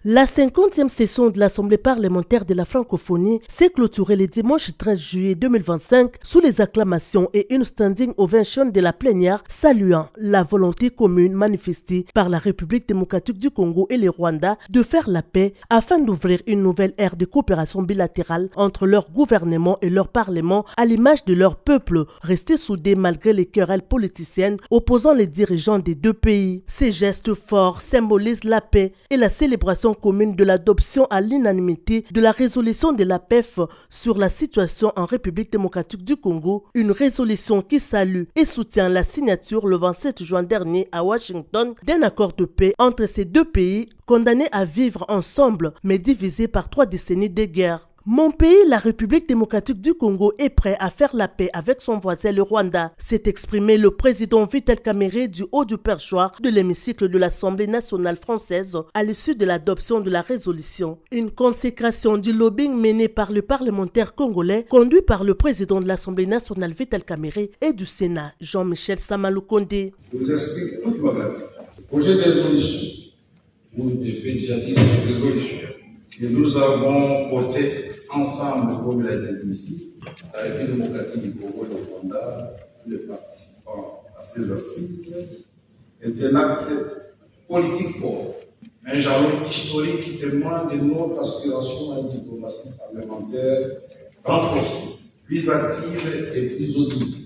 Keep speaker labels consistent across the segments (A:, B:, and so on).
A: La 50e session de l'Assemblée parlementaire de la francophonie s'est clôturée le dimanche 13 juillet 2025 sous les acclamations et une standing ovation de la plénière saluant la volonté commune manifestée par la République démocratique du Congo et le Rwanda de faire la paix afin d'ouvrir une nouvelle ère de coopération bilatérale entre leur gouvernement et leur parlement à l'image de leur peuple, restés soudés malgré les querelles politiciennes opposant les dirigeants des deux pays. Ces gestes forts symbolisent la paix et la célébration commune de l'adoption à l'unanimité de la résolution de la PEF sur la situation en République démocratique du Congo, une résolution qui salue et soutient la signature le 27 juin dernier à Washington d'un accord de paix entre ces deux pays condamnés à vivre ensemble mais divisés par 3 décennies de guerre. Mon pays, la République démocratique du Congo, est prêt à faire la paix avec son voisin le Rwanda, s'est exprimé le président Vital Kamerhe du haut du perchoir de l'hémicycle de l'Assemblée nationale française à l'issue de l'adoption de la résolution. Une consécration du lobbying mené par le parlementaire congolais, conduit par le président de l'Assemblée nationale Vital Kamerhe et du Sénat Jean-Michel Samalukonde.
B: Je vous explique toute ma gratitude. Le projet de résolution ou de pédiatrie de résolution que nous avons porté ensemble, comme il a été dit ici, la République démocratique du Congo et le Rwanda, les participants à ces assises, est un acte politique fort, un jalon historique qui témoigne de notre aspiration à une diplomatie parlementaire renforcée, plus active et plus audible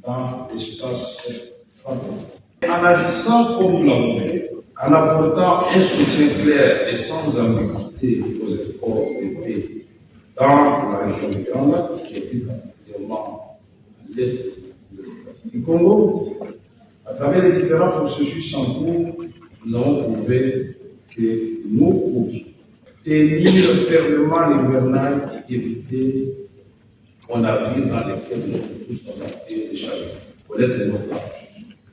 B: dans l'espace francophone. En agissant comme nous l'avons fait, en apportant un soutien clair et sans ambiguïté aux efforts de paix dans la région du Grand Lac, et plus particulièrement à l'est du Congo, à travers les différents processus en cours, nous avons prouvé que nous pouvions tenir fermement les gouvernails et éviter un avenir dans lequel nous sommes tous embarqués déjà connaître nos naufrages.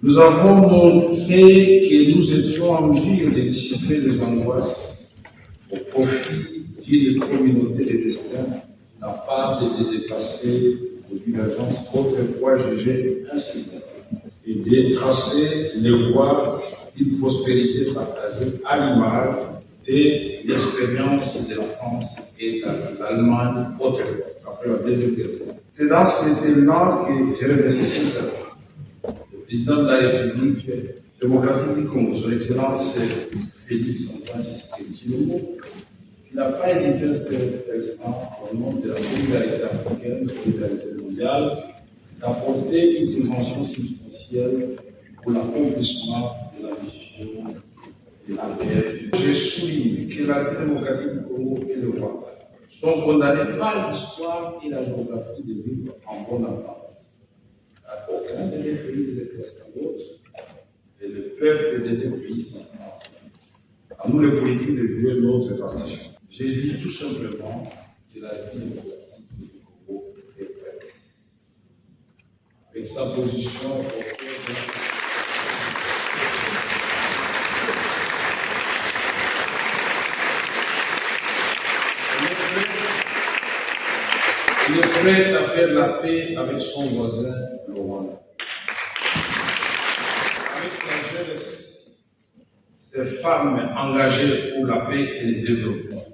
B: Nous avons montré que nous étions en mesure de dissiper les angoisses au profit d'une communauté de destin capable de dépasser les divergences autrefois jugées insignifiantes et de tracer les voies d'une prospérité partagée à l'image de l'expérience de la France et de l'Allemagne autrefois, après la Deuxième Guerre mondiale. C'est dans cet élan que je remercie sincèrement le président de la République démocratique du Congo, son Excellence Félix Antoine Tshisekedi, qui n'a pas hésité à cet instant, au nom de la solidarité africaine, solidarité mondiale, d'apporter une subvention substantielle pour l'accomplissement de la mission de la paix. Je souligne que la République démocratique du Congo et le Rwanda sont condamnés par l'histoire et la géographie de vivre en bonne entente. Aucun des deux pays ne déteste l'autre, et le peuple des deux pays s'entend. À nous les politiques de jouer notre partition. J'ai dit tout simplement que la République démocratique du Congo est prête. Avec sa position il est prêt à faire la paix avec son voisin, le Rwanda. Avec sa jeunesse, ces femmes engagées pour la paix et le développement,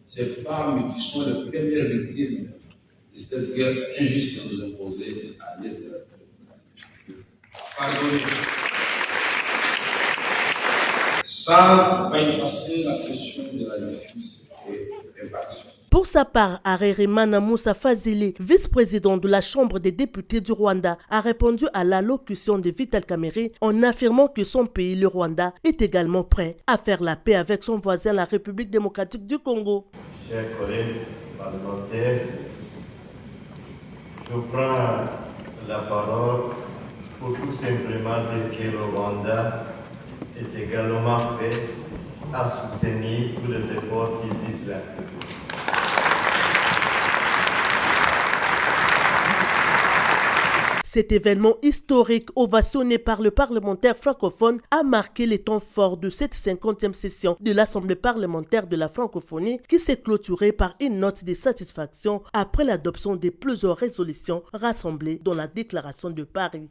B: ces femmes qui sont les premières victimes de cette guerre injuste à nous imposer à l'est de la République. Pardonnez. Sans bypasser la question de la justice et de réparation.
A: Pour sa part, Harerimana Moussa Fazili, vice-président de la Chambre des députés du Rwanda, a répondu à l'allocution de Vital Kamerhe en affirmant que son pays, le Rwanda, est également prêt à faire la paix avec son voisin, la République démocratique du Congo.
C: Chers collègues parlementaires, je prends la parole pour tout simplement dire que le Rwanda est également prêt à soutenir tous les efforts qui visent la paix.
A: Cet événement historique ovationné par le parlementaire francophone a marqué les temps forts de cette 50e session de l'Assemblée parlementaire de la francophonie qui s'est clôturée par une note de satisfaction après l'adoption de plusieurs résolutions rassemblées dans la déclaration de Paris.